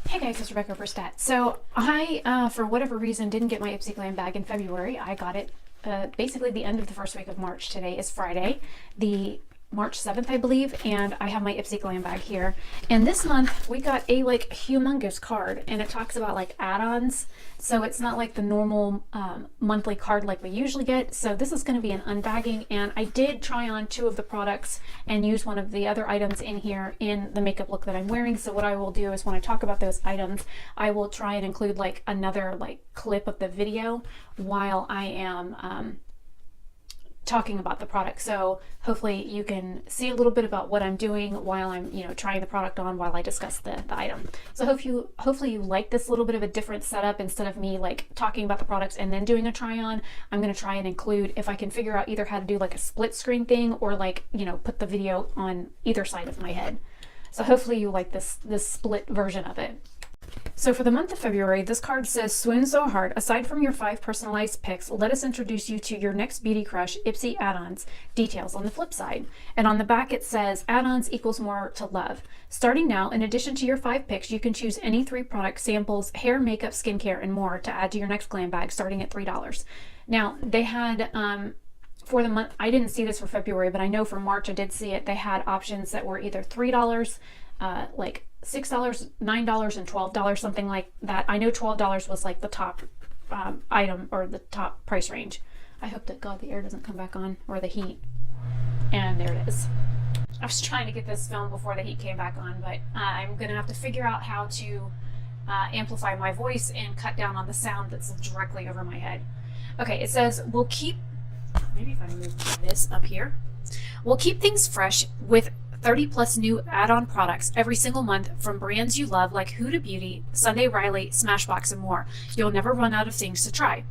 Hey guys, it's Rebecca Oberstadt. So I, for whatever reason, didn't get my Ipsy Glambag in February. I got it basically the end of the first week of March. Today is Friday, the March 7th, I believe, and I have my Ipsy Glambag here. And this month we got a like humongous card, and it talks about like add-ons. So it's not like the normal monthly card like we usually get. So this is going to be an unbagging, and I did try on 2 of the products and use one of the other items in here in the makeup look that I'm wearing. So what I will do is when I talk about those items, I will try and include like another like clip of the video while I am talking about the product. So hopefully you can see a little bit about what I'm doing while I'm, trying the product on while I discuss the item. So hopefully you like this little bit of a different setup. Instead of me like talking about the products and then doing a try on, I'm going to try and include, if I can figure out either how to do like a split screen thing or like, put the video on either side of my head. So hopefully you like this split version of it. So for the month of February, this card says, "Swoon so hard, aside from your 5 personalized picks, let us introduce you to your next beauty crush, Ipsy add-ons, details on the flip side." And on the back it says, "Add-ons equals more to love. Starting now, in addition to your 5 picks, you can choose any 3 product samples, hair, makeup, skincare, and more to add to your next glam bag, starting at $3. Now, they had, for the month, I didn't see this for February, but I know for March I did see it. They had options that were either $3, like $6, $9, and $12, something like that. I know $12 was like the top item or the top price range. I hope that God the air doesn't come back on, or the heat. And there it is. I was trying to get this filmed before the heat came back on, but I'm gonna have to figure out how to amplify my voice and cut down on the sound that's directly over my head. Okay, it says, "We'll keep," maybe if I move this up here, "we'll keep things fresh with 30 plus new add-on products every single month from brands you love like Huda Beauty, Sunday Riley, Smashbox, and more. You'll never run out of things to try.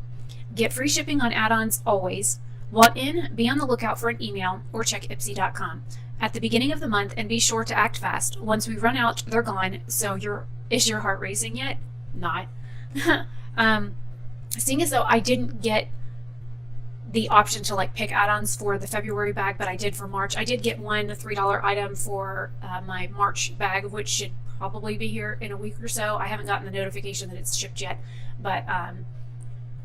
Get free shipping on add-ons always. Want in? Be on the lookout for an email or check Ipsy.com at the beginning of the month, and be sure to act fast. Once we run out, they're gone. So is your heart racing yet? Not." Seeing as though I didn't get the option to like pick add-ons for the February bag, but I did for March. I did get one $3 item for my March bag, which should probably be here in a week or so. I haven't gotten the notification that it's shipped yet, but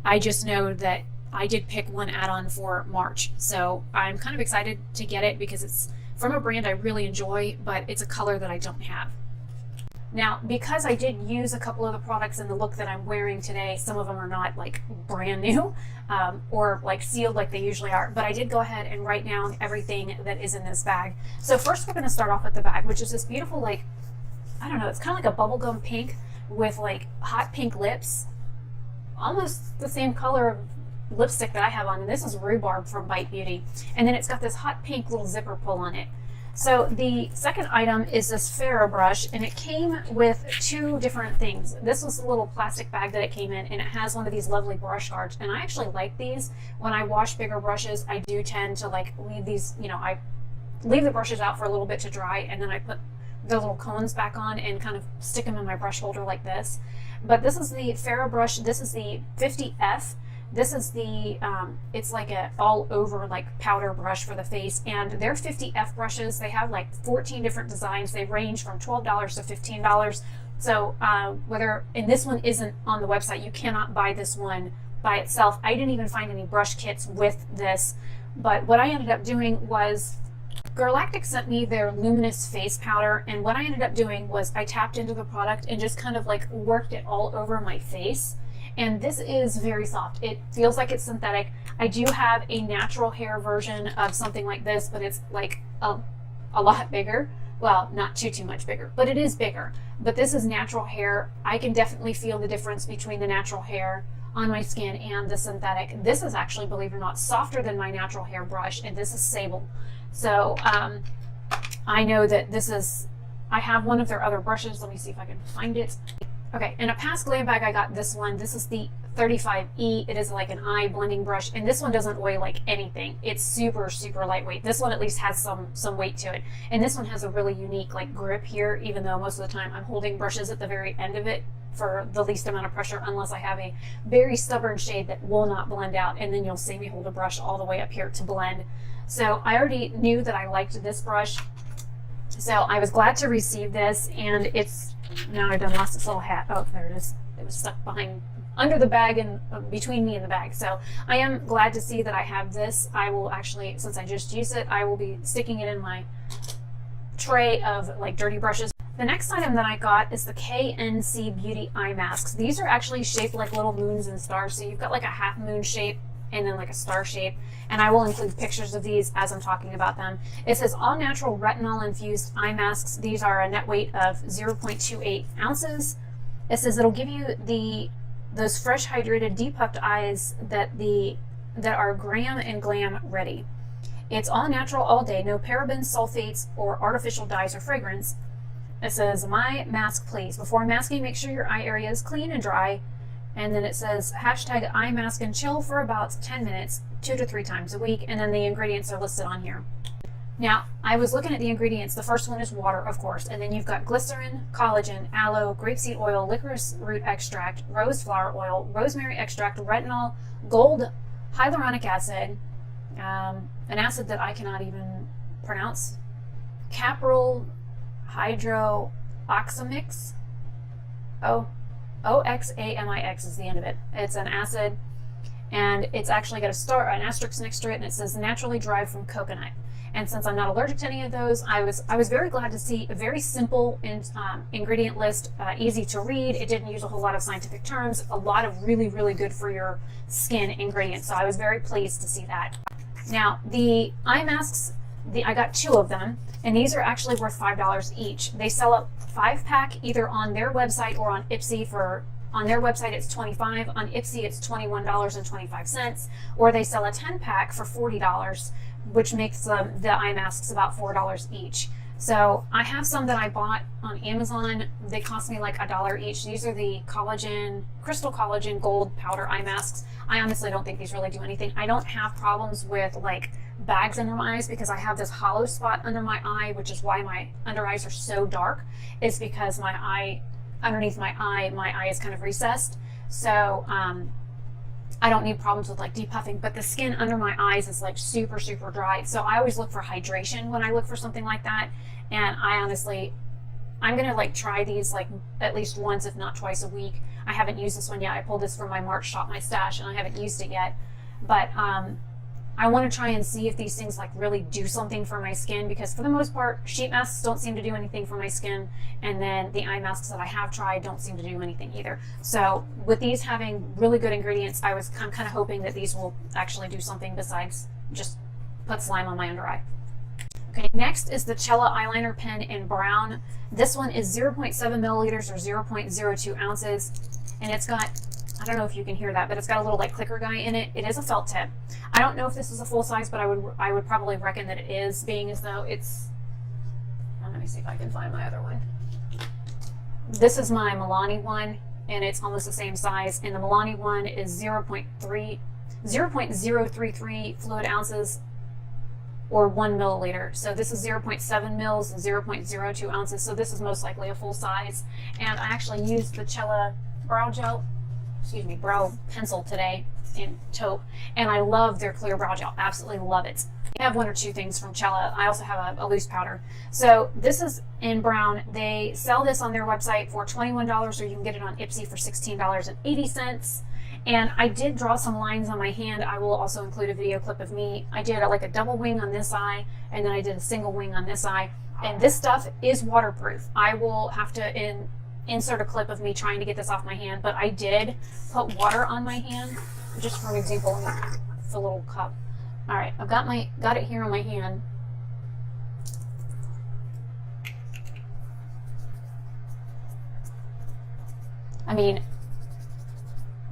I just know that I did pick one add-on for March. So I'm kind of excited to get it because it's from a brand I really enjoy, but it's a color that I don't have. Now, because I did use a couple of the products in the look that I'm wearing today, some of them are not like brand new or like sealed like they usually are, but I did go ahead and write down everything that is in this bag. So first we're going to start off with the bag, which is this beautiful, like, I don't know, it's kind of like a bubblegum pink with like hot pink lips, almost the same color of lipstick that I have on. And this is Rhubarb from Bite Beauty. And then it's got this hot pink little zipper pull on it. So the second item is this Ferro brush, and it came with 2 different things. This was a little plastic bag that it came in, and it has one of these lovely brush guards, and I actually like these. When I wash bigger brushes, I do tend to like leave these, I leave the brushes out for a little bit to dry, and then I put the little cones back on and kind of stick them in my brush holder like this. But this is the Ferro brush. This is the 50F. This is the, it's like a all over like powder brush for the face, and they're 50F brushes. They have like 14 different designs. They range from $12 to $15. So and this one isn't on the website. You cannot buy this one by itself. I didn't even find any brush kits with this, but what I ended up doing was Galactic sent me their luminous face powder, and what I ended up doing was I tapped into the product and just kind of like worked it all over my face. And this is very soft. It feels like it's synthetic. I do have a natural hair version of something like this, but it's like a lot bigger. Well, not too much bigger, but it is bigger. But this is natural hair. I can definitely feel the difference between the natural hair on my skin and the synthetic. This is actually, believe it or not, softer than my natural hair brush, and this is sable. So I know that this is, I have one of their other brushes. Let me see if I can find it. Okay, in a past glam bag, I got this one. This is the 35E. It is like an eye blending brush, and this one doesn't weigh like anything. It's super lightweight. This one at least has some weight to it, and this one has a really unique like grip here, even though most of the time I'm holding brushes at the very end of it for the least amount of pressure, unless I have a very stubborn shade that will not blend out, and then you'll see me hold a brush all the way up here to blend. So I already knew that I liked this brush. So I was glad to receive this, and it's, now I've done lost its little hat. Oh, there it is. It was stuck behind, under the bag and between me and the bag. So I am glad to see that I have this. I will actually, since I just used it, I will be sticking it in my tray of like dirty brushes. The next item that I got is the KNC Beauty Eye Masks. These are actually shaped like little moons and stars. So you've got like a half moon shape and then like a star shape. And I will include pictures of these as I'm talking about them. It says all natural retinol infused eye masks. These are a net weight of 0.28 ounces. It says it'll give you those fresh, hydrated, depuffed eyes that are gram and glam ready. It's all natural all day, no parabens, sulfates, or artificial dyes or fragrance. It says, my mask please. Before masking, make sure your eye area is clean and dry. And then it says, hashtag eye mask and chill for about 10 minutes, 2 to 3 times a week. And then the ingredients are listed on here. Now, I was looking at the ingredients. The first one is water, of course. And then you've got glycerin, collagen, aloe, grapeseed oil, licorice root extract, rose flower oil, rosemary extract, retinol, gold hyaluronic acid, an acid that I cannot even pronounce, capryl hydroxamix. OXAMIX is the end of it. It's an acid, and it's actually got an asterisk next to it, and it says naturally derived from coconut. And since I'm not allergic to any of those, I was very glad to see a very simple ingredient list, easy to read. It didn't use a whole lot of scientific terms, a lot of really, really good for your skin ingredients. So I was very pleased to see that. Now, the eye masks, I got 2 of them, and these are actually worth $5 each. They sell a 5-pack either on their website or on Ipsy on their website it's $25, on Ipsy it's $21.25, or they sell a 10-pack for $40, which makes the eye masks about $4 each. So I have some that I bought on Amazon. They cost me like $1 each. These are the crystal collagen gold powder eye masks. I honestly don't think these really do anything. I don't have problems with like bags under my eyes because I have this hollow spot under my eye, which is why my under eyes are so dark, is because underneath my eye is kind of recessed. So I don't need problems with like depuffing, but the skin under my eyes is like super, super dry. So I always look for hydration when I look for something like that. And I'm gonna like try these like at least once, if not twice a week. I haven't used this one yet. I pulled this from my March Shop My Stash and I haven't used it yet. But I want to try and see if these things like really do something for my skin, because for the most part, sheet masks don't seem to do anything for my skin, and then the eye masks that I have tried don't seem to do anything either. So with these having really good ingredients, I'm kind of hoping that these will actually do something besides just put slime on my under eye. Okay, next is the Cella eyeliner pen in brown. This one is 0.7 milliliters or 0.02 ounces, and it's got, I don't know if you can hear that, but it's got a little like clicker guy in it. It is a felt tip. I don't know if this is a full size, but I would probably reckon that it is, being as though it's, let me see if I can find my other one. This is my Milani one, and it's almost the same size, and the Milani one is 0.033 fluid ounces or 1 milliliter. So this is 0.7 mils and 0.02 ounces. So this is most likely a full size. And I actually used the Cella brow pencil today in taupe, and I love their clear brow gel. Absolutely love it. I have 1 or 2 things from Cella. I also have a loose powder. So this is in brown. They sell this on their website for $21, or you can get it on Ipsy for $16.80. And I did draw some lines on my hand. I will also include a video clip of me. I did like a double wing on this eye, and then I did a single wing on this eye. And this stuff is waterproof. I will have to insert a clip of me trying to get this off my hand, but I did put water on my hand, just for an example. It's a little cup. All right, I've got it here on my hand. I mean,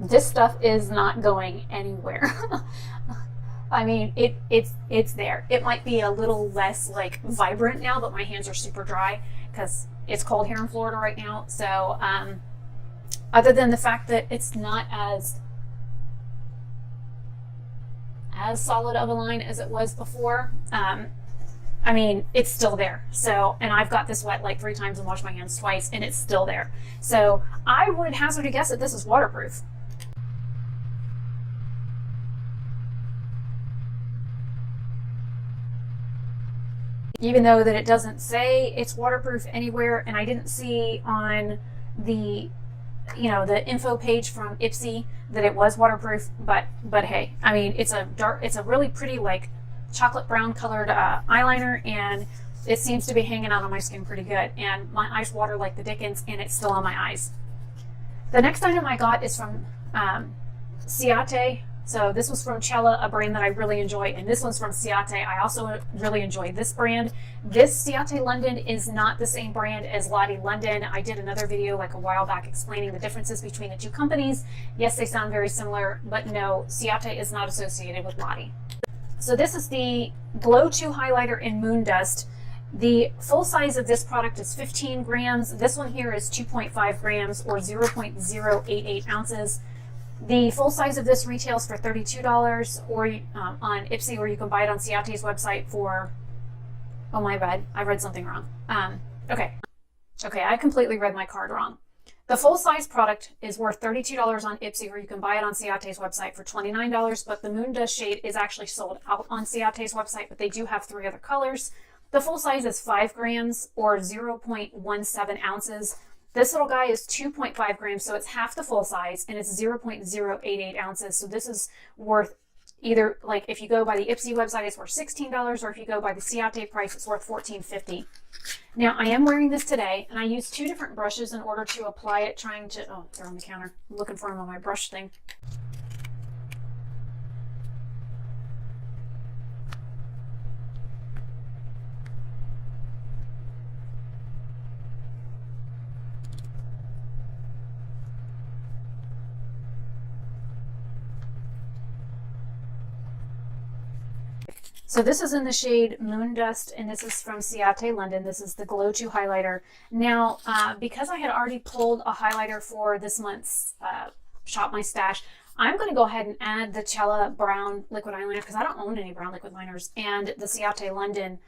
this stuff is not going anywhere. I mean, it's there. It might be a little less like vibrant now, but my hands are super dry because it's cold here in Florida right now. So other than the fact that it's not as solid of a line as it was before, I mean, it's still there. So, and I've got this wet like 3 times and washed my hands twice, and it's still there. So I would hazard a guess that this is waterproof. even though that it doesn't say it's waterproof anywhere, and I didn't see on the the info page from Ipsy that it was waterproof. But hey, I mean, it's a really pretty like chocolate brown colored eyeliner, and it seems to be hanging out on my skin pretty good, and my eyes water like the dickens, and it's still on my eyes. The next item I got is from Ciate. So this was from Cella, a brand that I really enjoy, and this one's from Ciate. I also really enjoy this brand. This Ciate London is not the same brand as Lottie London. I did another video like a while back explaining the differences between the two companies. Yes, they sound very similar, but no, Ciate is not associated with Lottie. So this is the Glow-To Highlighter in Moondust. The full size of this product is 15 grams. This one here is 2.5 grams or 0.088 ounces. The full size of this retails for $32 or on Ipsy, or you can buy it on Ciate's website for, oh my bad, I read something wrong. Okay, I completely read my card wrong. The full size product is worth $32 on Ipsy, or you can buy it on Ciate's website for $29, but the Moondust shade is actually sold out on Ciate's website, but they do have 3 other colors. The full size is 5 grams or 0.17 ounces. This little guy is 2.5 grams, so it's half the full size, and it's 0.088 ounces. So this is worth either, like if you go by the Ipsy website, it's worth $16, or if you go by the Ciate price, it's worth $14.50. Now, I am wearing this today, and I used 2 different brushes in order to apply it, oh, they're on the counter. I'm looking for them on my brush thing. So this is in the shade Moondust, and this is from Ciate London. This is the Glow-To Highlighter. Now, because I had already pulled a highlighter for this month's Shop My Stash, I'm going to go ahead and add the Cella Brown Liquid Eyeliner, because I don't own any brown liquid liners, and the Ciate London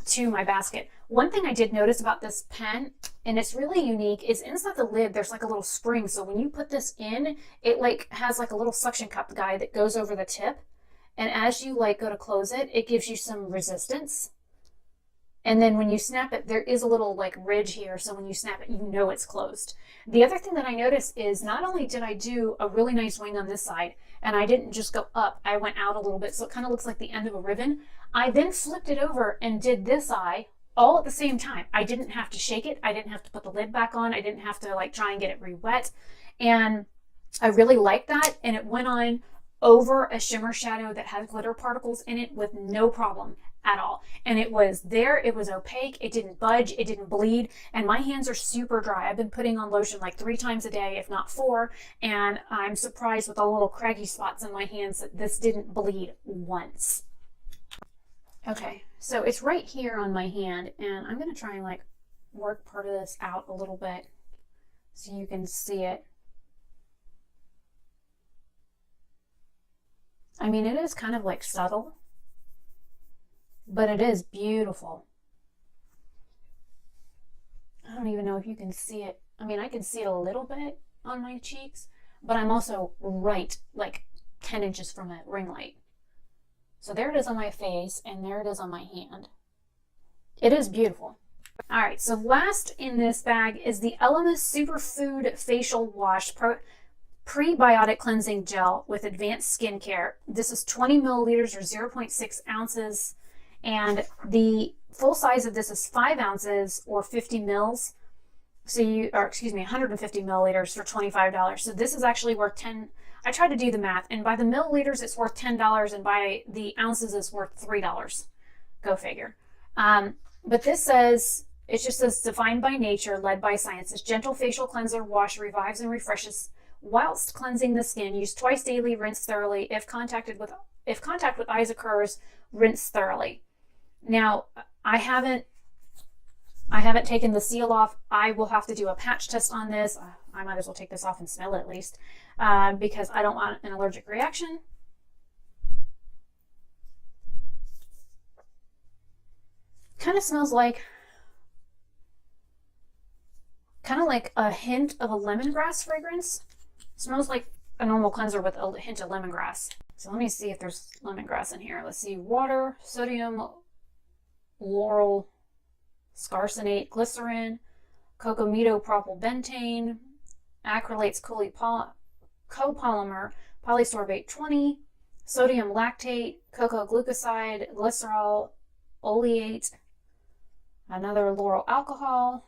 to my basket. One thing I did notice about this pen, and it's really unique, is inside the lid there's like a little spring. So when you put this in, it like has like a little suction cup guy that goes over the tip. And as you like go to close it, it gives you some resistance. And then when you snap it, there is a little like ridge here. So when you snap it, you know it's closed. The other thing that I noticed is not only did I do a really nice wing on this side, and I didn't just go up, I went out a little bit. So it kind of looks like the end of a ribbon. I then flipped it over and did this eye all at the same time. I didn't have to shake it. I didn't have to put the lid back on. I didn't have to like try and get it re-wet. And I really liked that. And it went on over a shimmer shadow that had glitter particles in it with no problem at all. And it was there, it was opaque, it didn't budge, it didn't bleed, and my hands are super dry. I've been putting on lotion like 3 times a day, if not 4, and I'm surprised with all the little craggy spots in my hands that this didn't bleed once. Okay, so it's right here on my hand, and I'm gonna try and like work part of this out a little bit so you can see it. I mean, it is kind of like subtle, but it is beautiful. I don't even know if you can see it. I mean, I can see it a little bit on my cheeks, but I'm also right like 10 inches from a ring light. So there it is on my face, and there it is on my hand. It is beautiful. All right, so last in this bag is the Elemis Superfood Facial Wash Prebiotic Cleansing Gel with Advanced Skincare. This is 20 milliliters or 0.6 ounces, and the full size of this is 5 ounces or 50 mils. So 150 milliliters for $25. So this is actually worth I tried to do the math, and by the milliliters it's worth $10, and by the ounces it's worth $3. Go figure. But this says, it just says defined by nature, led by science. This gentle facial cleanser wash revives and refreshes whilst cleansing the skin. Use twice daily, rinse thoroughly. If contact with eyes occurs, rinse thoroughly. Now, I haven't taken the seal off. I will have to do a patch test on this. I might as well take this off and smell it at least, because I don't want an allergic reaction. Kind of smells like, a hint of a lemongrass fragrance. Smells like a normal cleanser with a hint of lemongrass. So let me see if there's lemongrass in here. Let's see, water, sodium Laurel Scarcinate Glycerin, Cocomito Propylbentane, Acrylates Copolymer Polysorbate 20, Sodium Lactate, Cocoa Glucoside, Glycerol Oleate, another Laurel Alcohol.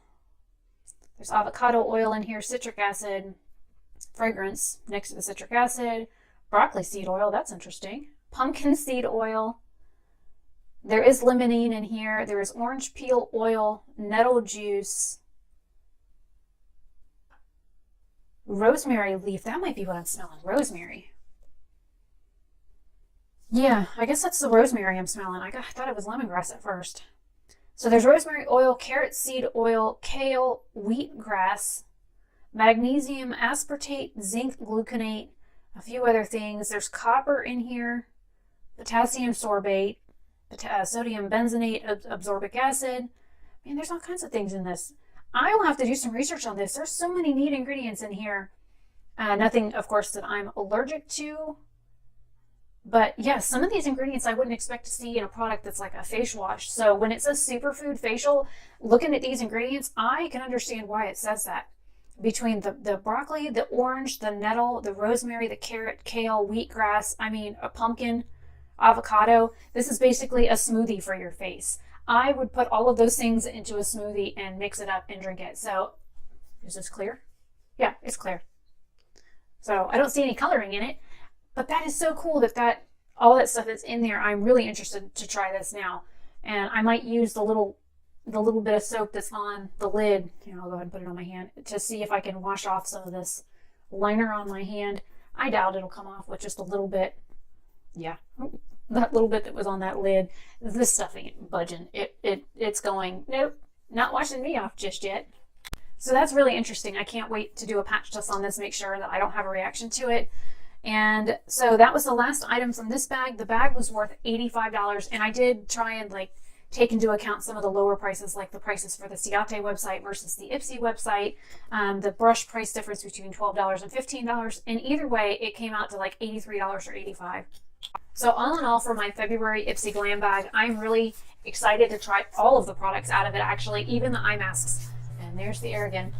There's avocado oil in here, citric acid, fragrance next to the citric acid, broccoli seed oil, that's interesting, pumpkin seed oil. There is limonene in here. There is orange peel oil, nettle juice, rosemary leaf. That might be what I'm smelling, rosemary. Yeah, I guess that's the rosemary I'm smelling. I thought it was lemongrass at first. So there's rosemary oil, carrot seed oil, kale, wheatgrass, magnesium aspartate, zinc gluconate, a few other things. There's copper in here, potassium sorbate, sodium benzenate, absorbic acid. Man, there's all kinds of things in this. I will have to do some research on this. There's so many neat ingredients in here. Nothing, of course, that I'm allergic to. But yeah, some of these ingredients I wouldn't expect to see in a product that's like a face wash. So when it says Superfood Facial, looking at these ingredients, I can understand why it says that. Between the broccoli, the orange, the nettle, the rosemary, the carrot, kale, wheatgrass, a pumpkin, avocado, this is basically a smoothie for your face. I would put all of those things into a smoothie and mix it up and drink it. So, is this clear? Yeah, it's clear. So I don't see any coloring in it. But that is so cool that all that stuff that's in there. I'm really interested to try this now. And I might use the little bit of soap that's on the lid. Here, I'll go ahead and put it on my hand to see if I can wash off some of this liner on my hand. I doubt it'll come off with just a little bit. Yeah, that little bit that was on that lid. This stuff ain't budging. It's going, nope, not washing me off just yet. So that's really interesting. I can't wait to do a patch test on this, make sure that I don't have a reaction to it. And so that was the last item from this bag. The bag was worth $85, and I did try and take into account some of the lower prices, like the prices for the Ciate website versus the Ipsy website, the brush price difference between $12 and $15, and either way it came out to like $83 or $85. So all in all, for my February Ipsy Glam bag, I'm really excited to try all of the products out of it, actually, even the eye masks. And there's the air again.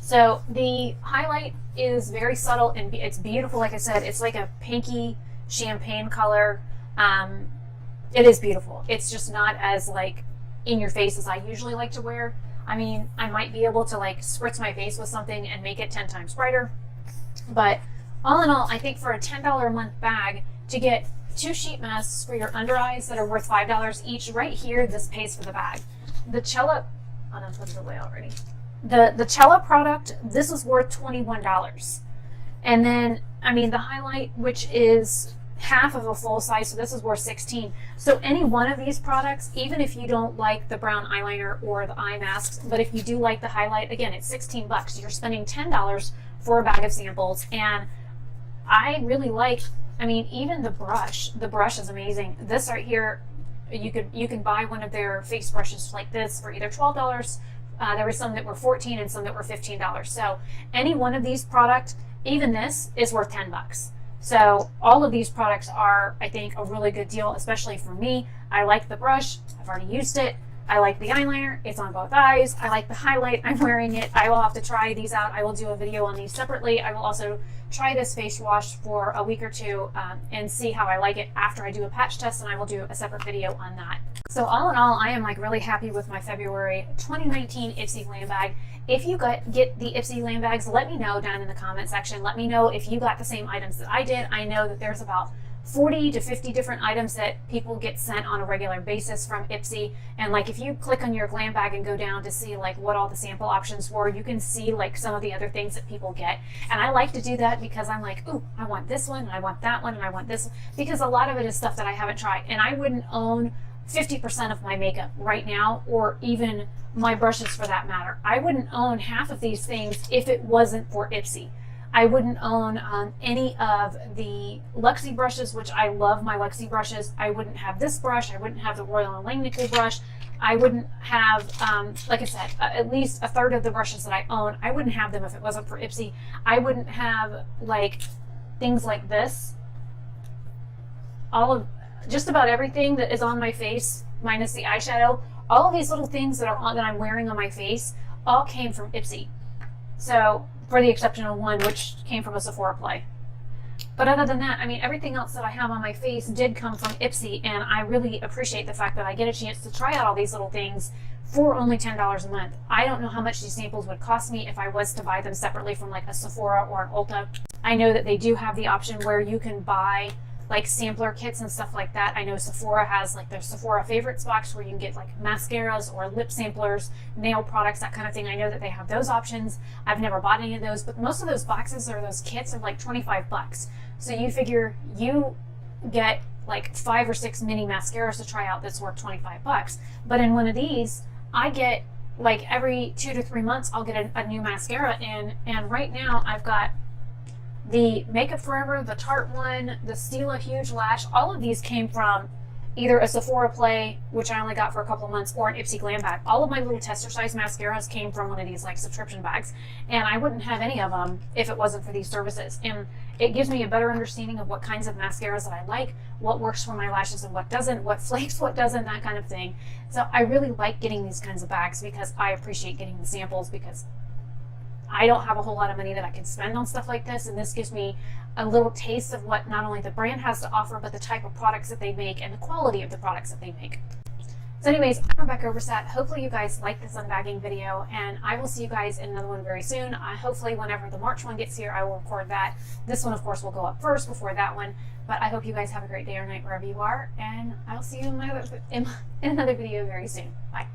So the highlight is very subtle and it's beautiful. Like I said, it's like a pinky champagne color. It is beautiful. It's just not as in your face as I usually like to wear. I might be able to spritz my face with something and make it 10 times brighter. But all in all, I think for a $10 a month bag, to get 2 sheet masks for your under eyes that are worth $5 each, right here, this pays for the bag. The Cella, oh no, I put it away already. The Cella product, this is worth $21. And then, the highlight, which is half of a full size, so this is worth $16. So any one of these products, even if you don't like the brown eyeliner or the eye masks, but if you do like the highlight, again, it's $16. You're spending $10 for a bag of samples. And I really like, even the brush is amazing. This right here, you can buy one of their face brushes like this for either $12. There were some that were $14 and some that were $15. So any one of these products, even this, is worth $10. So all of these products are, I think, a really good deal, especially for me. I like the brush. I've already used it. I like the eyeliner. It's on both eyes. I like the highlight. I'm wearing it. I will have to try these out. I will do a video on these separately. I will also try this face wash for a week or two and see how I like it after I do a patch test, and I will do a separate video on that. So all in all, I am really happy with my February 2019 Ipsy Glam bag. If you get the Ipsy Glam bags, let me know down in the comment section. Let me know if you got the same items that I did. I know that there's about 40 to 50 different items that people get sent on a regular basis from Ipsy. And if you click on your glam bag and go down to see what all the sample options were, you can see some of the other things that people get. And I like to do that because I'm ooh, I want this one, and I want that one, and I want this one, because a lot of it is stuff that I haven't tried. And I wouldn't own 50% of my makeup right now, or even my brushes for that matter. I wouldn't own half of these things if it wasn't for Ipsy. I wouldn't own any of the Luxie brushes, which I love my Luxie brushes. I wouldn't have this brush. I wouldn't have the Royal & Langnickel brush. I wouldn't have, like I said, at least a third of the brushes that I own. I wouldn't have them if it wasn't for Ipsy. I wouldn't have things like this. Just about everything that is on my face minus the eyeshadow. All of these little things that I'm wearing on my face all came from Ipsy. So, for the exception of one, which came from a Sephora play. But other than that, I mean, everything else that I have on my face did come from Ipsy, and I really appreciate the fact that I get a chance to try out all these little things for only $10 a month. I don't know how much these samples would cost me if I was to buy them separately from like a Sephora or an Ulta. I know that they do have the option where you can buy like sampler kits and stuff like that. I know Sephora has like their Sephora favorites box where you can get like mascaras or lip samplers, nail products, that kind of thing. I know that they have those options. I've never bought any of those, but most of those boxes or those kits are like 25 bucks. So you figure you get like 5 or 6 mini mascaras to try out that's worth 25 bucks. But in one of these, I get like every 2 to 3 months, I'll get a new mascara in. And right now I've got the Makeup Forever, the Tarte one, the Stila Huge Lash. All of these came from either a Sephora play, which I only got for a couple of months, or an Ipsy Glambag. All of my little tester size mascaras came from one of these like subscription bags, and I wouldn't have any of them if it wasn't for these services. And it gives me a better understanding of what kinds of mascaras that I like, what works for my lashes and what doesn't, what flakes, what doesn't, that kind of thing. So I really like getting these kinds of bags because I appreciate getting the samples, because I don't have a whole lot of money that I can spend on stuff like this, and this gives me a little taste of what not only the brand has to offer, but the type of products that they make and the quality of the products that they make. So anyways, I'm Rebecca Oberstadt. Hopefully you guys like this unbagging video, and I will see you guys in another one very soon. Hopefully whenever the March one gets here, I will record that. This one, of course, will go up first before that one, but I hope you guys have a great day or night wherever you are, and I'll see you in another video very soon. Bye.